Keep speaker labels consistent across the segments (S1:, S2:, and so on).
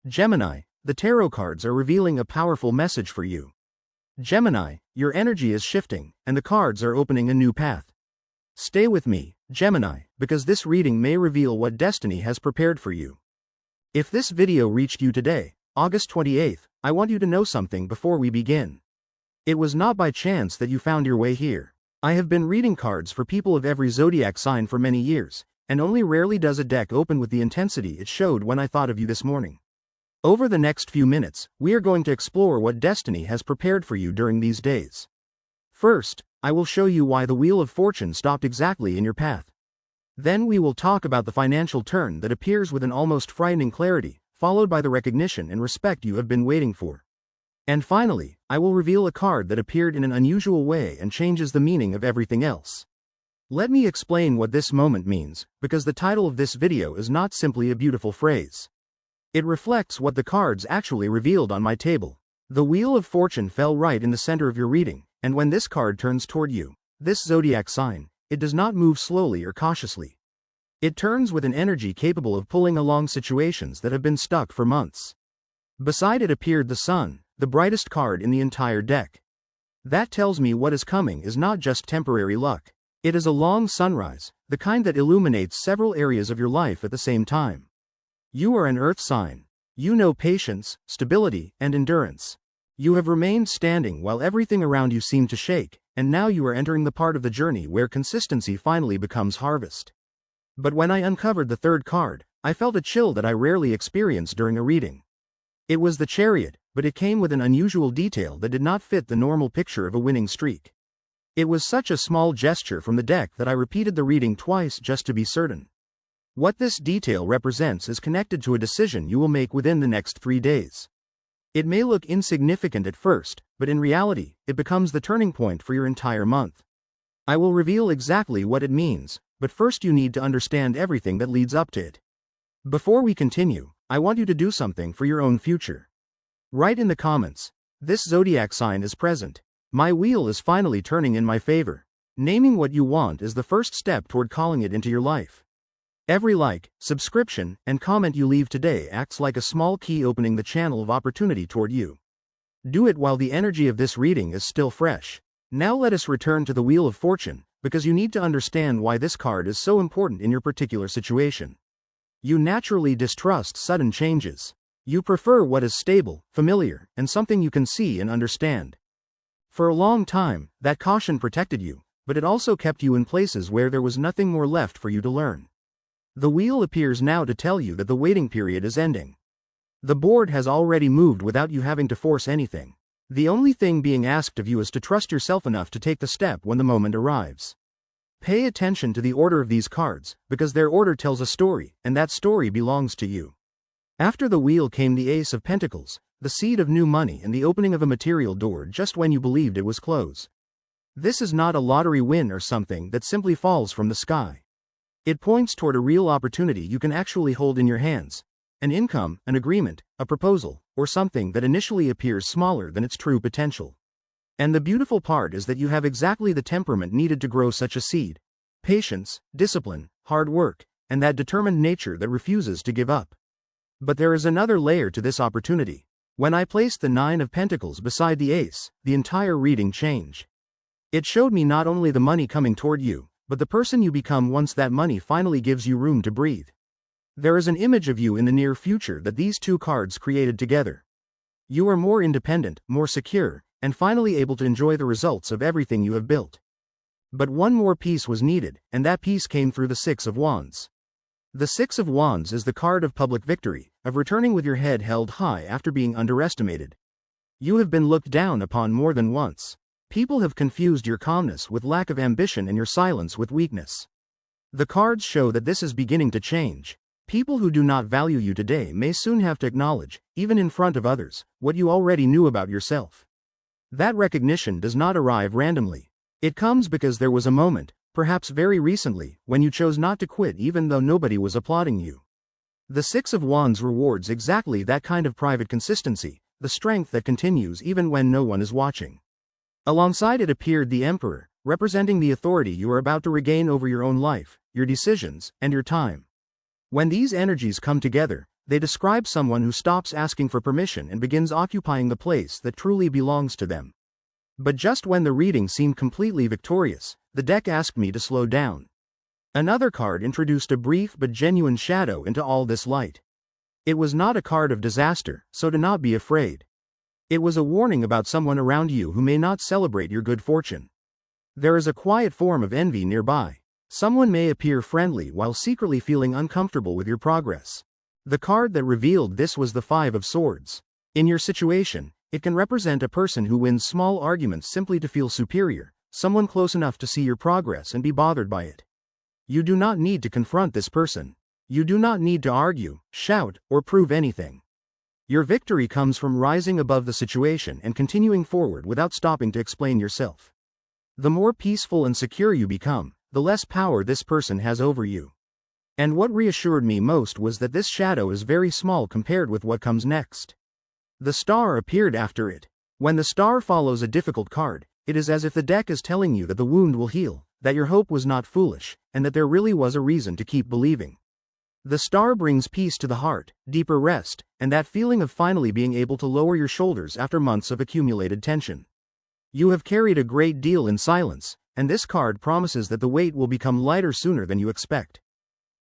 S1: Gemini, the tarot cards are revealing a powerful message for you. Gemini, your energy is shifting, and the cards are opening a new path. Stay with me, Gemini, because this reading may reveal what destiny has prepared for you. If this video reached you today, August 28th, I want you to know something before we begin. It was not by chance that you found your way here. I have been reading cards for people of every zodiac sign for many years, and only rarely does a deck open with the intensity it showed when I thought of you this morning. Over the next few minutes, we are going to explore what destiny has prepared for you during these days. First, I will show you why the Wheel of Fortune stopped exactly in your path. Then we will talk about the financial turn that appears with an almost frightening clarity, followed by the recognition and respect you have been waiting for. And finally, I will reveal a card that appeared in an unusual way and changes the meaning of everything else. Let me explain what this moment means, because the title of this video is not simply a beautiful phrase. It reflects what the cards actually revealed on my table. The Wheel of Fortune fell right in the center of your reading, and when this card turns toward you, this zodiac sign, it does not move slowly or cautiously. It turns with an energy capable of pulling along situations that have been stuck for months. Beside it appeared the sun, the brightest card in the entire deck. That tells me what is coming is not just temporary luck. It is a long sunrise, the kind that illuminates several areas of your life at the same time. You are an earth sign. You know patience, stability, and endurance. You have remained standing while everything around you seemed to shake, and now you are entering the part of the journey where consistency finally becomes harvest. But when I uncovered the third card, I felt a chill that I rarely experience during a reading. It was the Chariot, but it came with an unusual detail that did not fit the normal picture of a winning streak. It was such a small gesture from the deck that I repeated the reading twice just to be certain. What this detail represents is connected to a decision you will make within the next 3 days. It may look insignificant at first, but in reality, it becomes the turning point for your entire month. I will reveal exactly what it means, but first you need to understand everything that leads up to it. Before we continue, I want you to do something for your own future. Write in the comments, "This zodiac sign is present. My wheel is finally turning in my favor." Naming what you want is the first step toward calling it into your life. Every like, subscription, and comment you leave today acts like a small key opening the channel of opportunity toward you. Do it while the energy of this reading is still fresh. Now let us return to the Wheel of Fortune, because you need to understand why this card is so important in your particular situation. You naturally distrust sudden changes. You prefer what is stable, familiar, and something you can see and understand. For a long time, that caution protected you, but it also kept you in places where there was nothing more left for you to learn. The wheel appears now to tell you that the waiting period is ending. The board has already moved without you having to force anything. The only thing being asked of you is to trust yourself enough to take the step when the moment arrives. Pay attention to the order of these cards, because their order tells a story, and that story belongs to you. After the wheel came the Ace of Pentacles, the seed of new money and the opening of a material door just when you believed it was closed. This is not a lottery win or something that simply falls from the sky. It points toward a real opportunity you can actually hold in your hands. An income, an agreement, a proposal, or something that initially appears smaller than its true potential. And the beautiful part is that you have exactly the temperament needed to grow such a seed. Patience, discipline, hard work, and that determined nature that refuses to give up. But there is another layer to this opportunity. When I placed the Nine of Pentacles beside the Ace, the entire reading changed. It showed me not only the money coming toward you, but the person you become once that money finally gives you room to breathe. There is an image of you in the near future that these two cards created together. You are more independent, more secure, and finally able to enjoy the results of everything you have built. But one more piece was needed, and that piece came through the Six of Wands. The Six of Wands is the card of public victory, of returning with your head held high after being underestimated. You have been looked down upon more than once. People have confused your calmness with lack of ambition and your silence with weakness. The cards show that this is beginning to change. People who do not value you today may soon have to acknowledge, even in front of others, what you already knew about yourself. That recognition does not arrive randomly. It comes because there was a moment, perhaps very recently, when you chose not to quit even though nobody was applauding you. The Six of Wands rewards exactly that kind of private consistency, the strength that continues even when no one is watching. Alongside it appeared the Emperor, representing the authority you are about to regain over your own life, your decisions, and your time. When these energies come together, They describe someone who stops asking for permission and begins occupying the place that truly belongs to them. But just when the reading seemed completely victorious, the deck asked me to slow down. Another card introduced a brief but genuine shadow into all this light. It was not a card of disaster, so do not be afraid. It was a warning about someone around you who may not celebrate your good fortune. There is a quiet form of envy nearby. Someone may appear friendly while secretly feeling uncomfortable with your progress. The card that revealed this was the Five of Swords. In your situation, it can represent a person who wins small arguments simply to feel superior, someone close enough to see your progress and be bothered by it. You do not need to confront this person. You do not need to argue, shout, or prove anything. Your victory comes from rising above the situation and continuing forward without stopping to explain yourself. The more peaceful and secure you become, the less power this person has over you. And what reassured me most was that this shadow is very small compared with what comes next. The star appeared after it. When the star follows a difficult card, it is as if the deck is telling you that the wound will heal, that your hope was not foolish, and that there really was a reason to keep believing. The star brings peace to the heart, deeper rest, and that feeling of finally being able to lower your shoulders after months of accumulated tension. You have carried a great deal in silence, and this card promises that the weight will become lighter sooner than you expect.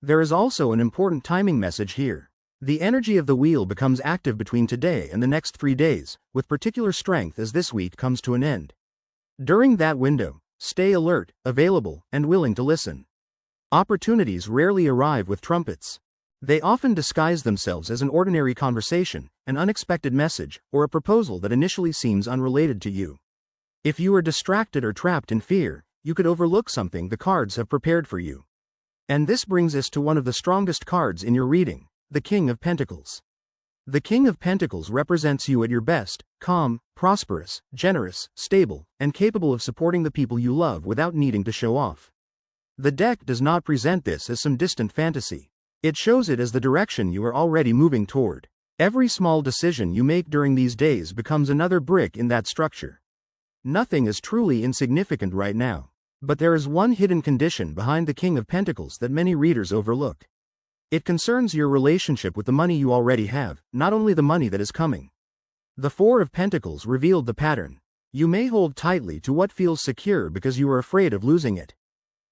S1: There is also an important timing message here. The energy of the wheel becomes active between today and the next 3 days, with particular strength as this week comes to an end. During that window, stay alert, available, and willing to listen. Opportunities rarely arrive with trumpets. They often disguise themselves as an ordinary conversation, an unexpected message, or a proposal that initially seems unrelated to you. If you are distracted or trapped in fear, you could overlook something the cards have prepared for you. And this brings us to one of the strongest cards in your reading, the King of Pentacles. The King of Pentacles represents you at your best, calm, prosperous, generous, stable, and capable of supporting the people you love without needing to show off. The deck does not present this as some distant fantasy. It shows it as the direction you are already moving toward. Every small decision you make during these days becomes another brick in that structure. Nothing is truly insignificant right now. But there is one hidden condition behind the King of Pentacles that many readers overlook. It concerns your relationship with the money you already have, not only the money that is coming. The Four of Pentacles revealed the pattern. You may hold tightly to what feels secure because you are afraid of losing it.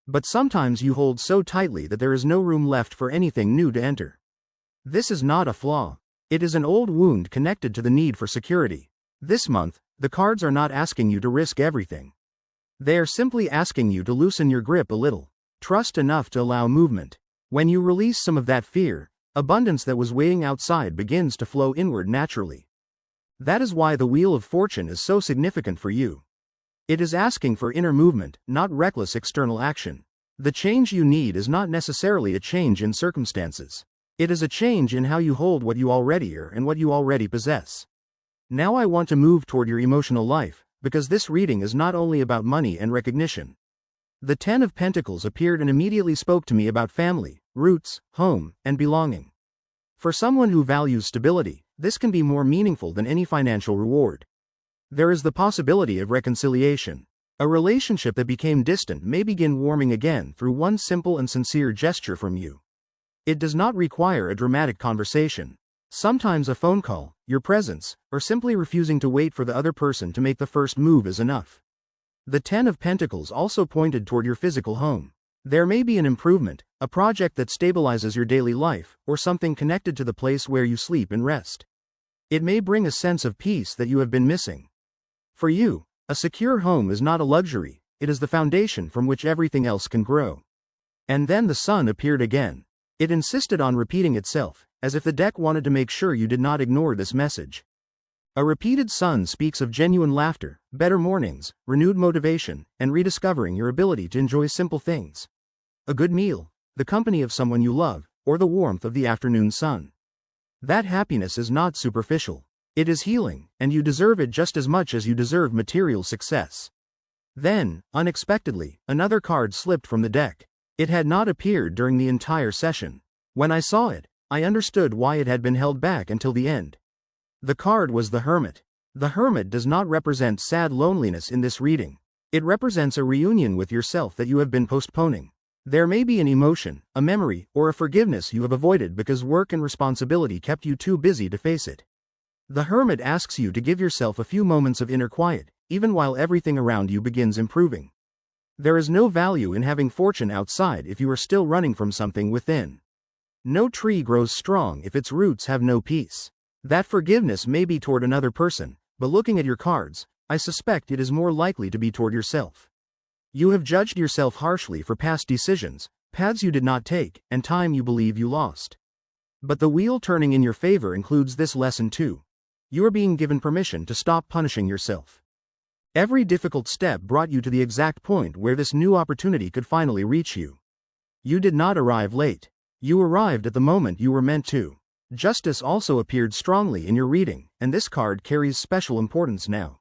S1: But sometimes you hold so tightly that there is no room left for anything new to enter. This is not a flaw. It is an old wound connected to the need for security. This month, the cards are not asking you to risk everything. They are simply asking you to loosen your grip a little. Trust enough to allow movement. When you release some of that fear, abundance that was waiting outside begins to flow inward naturally. That is why the Wheel of Fortune is so significant for you. It is asking for inner movement, not reckless external action. The change you need is not necessarily a change in circumstances. It is a change in how you hold what you already are and what you already possess. Now I want to move toward your emotional life, because this reading is not only about money and recognition. The Ten of Pentacles appeared and immediately spoke to me about family, roots, home, and belonging. For someone who values stability, this can be more meaningful than any financial reward. There is the possibility of reconciliation. A relationship that became distant may begin warming again through one simple and sincere gesture from you. It does not require a dramatic conversation. Sometimes a phone call, your presence, or simply refusing to wait for the other person to make the first move is enough. The Ten of Pentacles also pointed toward your physical home. There may be an improvement, a project that stabilizes your daily life, or something connected to the place where you sleep and rest. It may bring a sense of peace that you have been missing. For you, a secure home is not a luxury, it is the foundation from which everything else can grow. And then the sun appeared again. It insisted on repeating itself, as if the deck wanted to make sure you did not ignore this message. A repeated sun speaks of genuine laughter, better mornings, renewed motivation, and rediscovering your ability to enjoy simple things. A good meal, the company of someone you love, or the warmth of the afternoon sun. That happiness is not superficial. It is healing, and you deserve it just as much as you deserve material success. Then, unexpectedly, another card slipped from the deck. It had not appeared during the entire session. When I saw it, I understood why it had been held back until the end. The card was the Hermit. The Hermit does not represent sad loneliness in this reading. It represents a reunion with yourself that you have been postponing. There may be an emotion, a memory, or a forgiveness you have avoided because work and responsibility kept you too busy to face it. The Hermit asks you to give yourself a few moments of inner quiet, even while everything around you begins improving. There is no value in having fortune outside if you are still running from something within. No tree grows strong if its roots have no peace. That forgiveness may be toward another person, but looking at your cards, I suspect it is more likely to be toward yourself. You have judged yourself harshly for past decisions, paths you did not take, and time you believe you lost. But the wheel turning in your favor includes this lesson too. You are being given permission to stop punishing yourself. Every difficult step brought you to the exact point where this new opportunity could finally reach you. You did not arrive late. You arrived at the moment you were meant to. Justice also appeared strongly in your reading, and this card carries special importance now.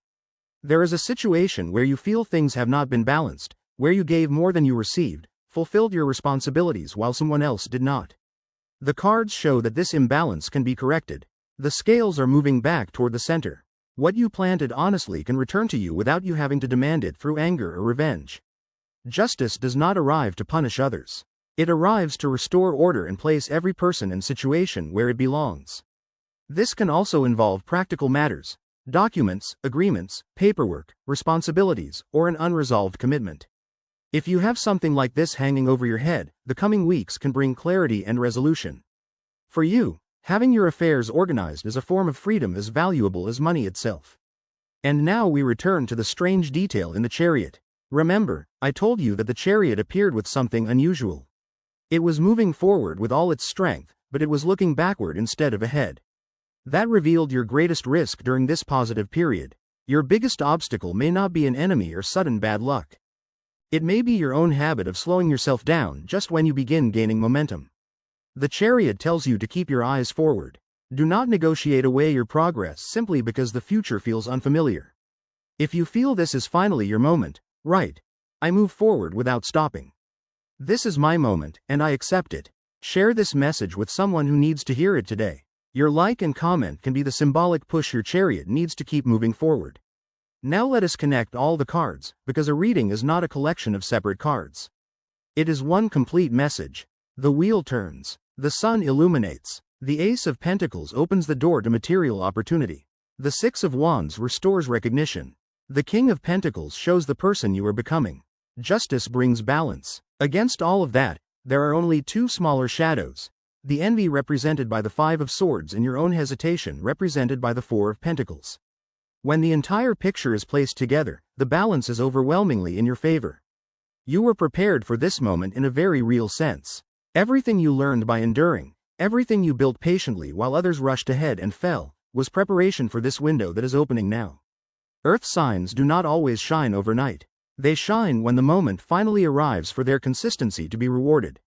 S1: There is a situation where you feel things have not been balanced, where you gave more than you received, fulfilled your responsibilities while someone else did not. The cards show that this imbalance can be corrected. The scales are moving back toward the center. What you planted honestly can return to you without you having to demand it through anger or revenge. Justice does not arrive to punish others. It arrives to restore order and place every person and situation where it belongs. This can also involve practical matters. Documents, agreements, paperwork, responsibilities, or an unresolved commitment. If you have something like this hanging over your head, the coming weeks can bring clarity and resolution. For you, having your affairs organized as a form of freedom is valuable as money itself. And now we return to the strange detail in the chariot. Remember, I told you that the chariot appeared with something unusual. It was moving forward with all its strength, but it was looking backward instead of ahead. That revealed your greatest risk during this positive period. Your biggest obstacle may not be an enemy or sudden bad luck. It may be your own habit of slowing yourself down just when you begin gaining momentum. The chariot tells you to keep your eyes forward. Do not negotiate away your progress simply because the future feels unfamiliar. If you feel this is finally your moment, right? I move forward without stopping. This is my moment, and I accept it. Share this message with someone who needs to hear it today. Your like and comment can be the symbolic push your chariot needs to keep moving forward. Now let us connect all the cards, because a reading is not a collection of separate cards. It is one complete message. The wheel turns. The sun illuminates. The Ace of Pentacles opens the door to material opportunity. The Six of Wands restores recognition. The King of Pentacles shows the person you are becoming. Justice brings balance. Against all of that, there are only two smaller shadows. The envy represented by the Five of Swords and your own hesitation represented by the Four of Pentacles. When the entire picture is placed together, the balance is overwhelmingly in your favor. You were prepared for this moment in a very real sense. Everything you learned by enduring, everything you built patiently while others rushed ahead and fell, was preparation for this window that is opening now. Earth signs do not always shine overnight. They shine when the moment finally arrives for their consistency to be rewarded.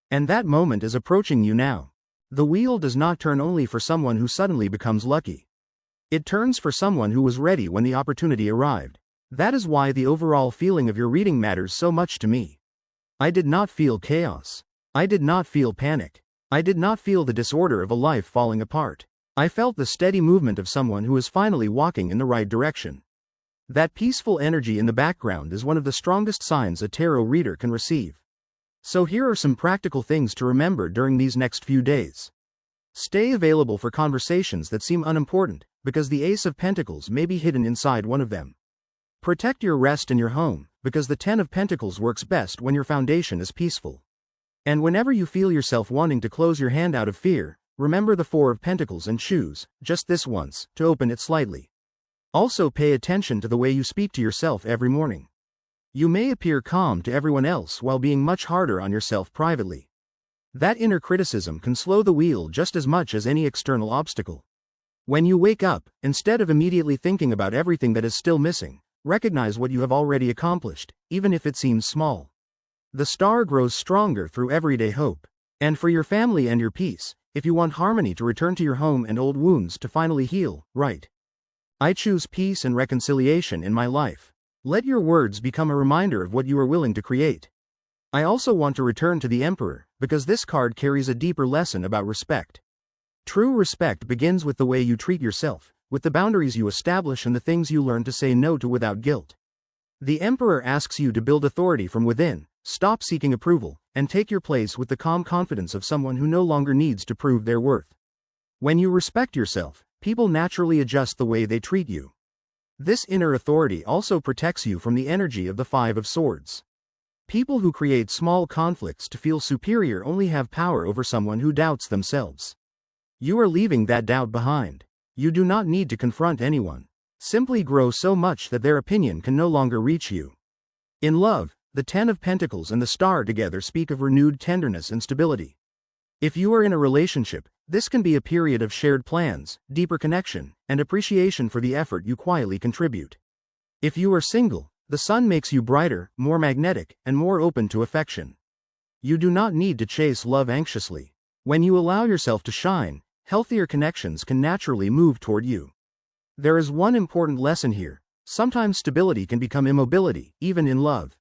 S1: And that moment is approaching you now. The wheel does not turn only for someone who suddenly becomes lucky. It turns for someone who was ready when the opportunity arrived. That is why the overall feeling of your reading matters so much to me. I did not feel chaos. I did not feel panic. I did not feel the disorder of a life falling apart. I felt the steady movement of someone who is finally walking in the right direction. That peaceful energy in the background is one of the strongest signs a tarot reader can receive. So here are some practical things to remember during these next few days. Stay available for conversations that seem unimportant, because the Ace of Pentacles may be hidden inside one of them. Protect your rest and your home, because the Ten of Pentacles works best when your foundation is peaceful. And whenever you feel yourself wanting to close your hand out of fear, remember the Four of Pentacles and choose, just this once, to open it slightly. Also pay attention to the way you speak to yourself every morning. You may appear calm to everyone else while being much harder on yourself privately. That inner criticism can slow the wheel just as much as any external obstacle. When you wake up, instead of immediately thinking about everything that is still missing, recognize what you have already accomplished, even if it seems small. The star grows stronger through everyday hope. And for your family and your peace, if you want harmony to return to your home and old wounds to finally heal, right? I choose peace and reconciliation in my life. Let your words become a reminder of what you are willing to create. I also want to return to the Emperor, because this card carries a deeper lesson about respect. True respect begins with the way you treat yourself, with the boundaries you establish and the things you learn to say no to without guilt. The Emperor asks you to build authority from within, Stop seeking approval, and take your place with the calm confidence of someone who no longer needs to prove their worth. When you respect yourself, people naturally adjust the way they treat you. This inner authority also protects you from the energy of the Five of Swords. People who create small conflicts to feel superior only have power over someone who doubts themselves. You are leaving that doubt behind. You do not need to confront anyone. Simply grow so much that their opinion can no longer reach you. In love, the Ten of Pentacles and the Star together speak of renewed tenderness and stability. If you are in a relationship, this can be a period of shared plans, deeper connection, and appreciation for the effort you quietly contribute. If you are single, the sun makes you brighter, more magnetic, and more open to affection. You do not need to chase love anxiously. When you allow yourself to shine, healthier connections can naturally move toward you. There is one important lesson here. Sometimes stability can become immobility, even in love.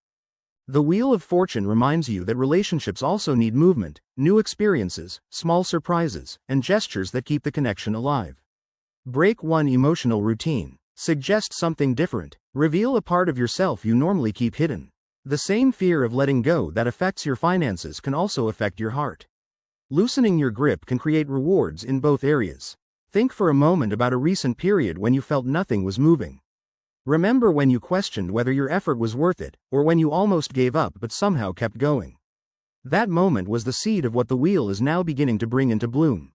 S1: The Wheel of Fortune reminds you that relationships also need movement, new experiences, small surprises, and gestures that keep the connection alive. Break one emotional routine. Suggest something different. Reveal a part of yourself you normally keep hidden. The same fear of letting go that affects your finances can also affect your heart. Loosening your grip can create rewards in both areas. Think for a moment about a recent period when you felt nothing was moving. Remember when you questioned whether your effort was worth it, or when you almost gave up but somehow kept going. That moment was the seed of what the wheel is now beginning to bring into bloom.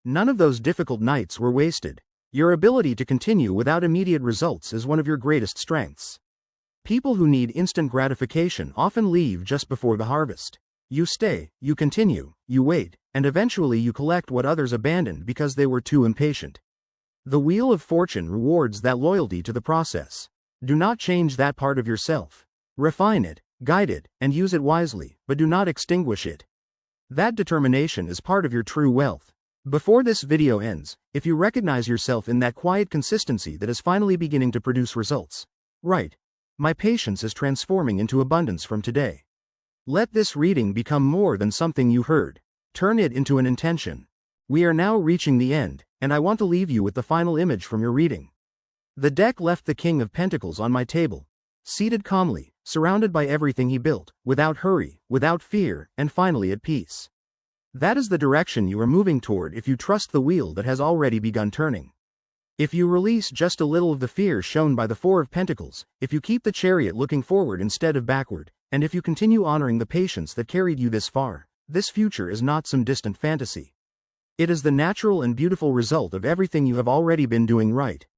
S1: None of those difficult nights were wasted. Your ability to continue without immediate results is one of your greatest strengths. People who need instant gratification often leave just before the harvest. You stay, you continue, you wait, and eventually you collect what others abandoned because they were too impatient. The Wheel of Fortune rewards that loyalty to the process. Do not change that part of yourself. Refine it, guide it, and use it wisely, but do not extinguish it. That determination is part of your true wealth. Before this video ends, if you recognize yourself in that quiet consistency that is finally beginning to produce results, write, "My patience is transforming into abundance from today." Let this reading become more than something you heard. Turn it into an intention. We are now reaching the end, and I want to leave you with the final image from your reading. The deck left the King of Pentacles on my table, seated calmly, surrounded by everything he built, without hurry, without fear, and finally at peace. That is the direction you are moving toward if you trust the wheel that has already begun turning. If you release just a little of the fear shown by the Four of Pentacles, if you keep the chariot looking forward instead of backward, and if you continue honoring the patience that carried you this far, this future is not some distant fantasy. It is the natural and beautiful result of everything you have already been doing right.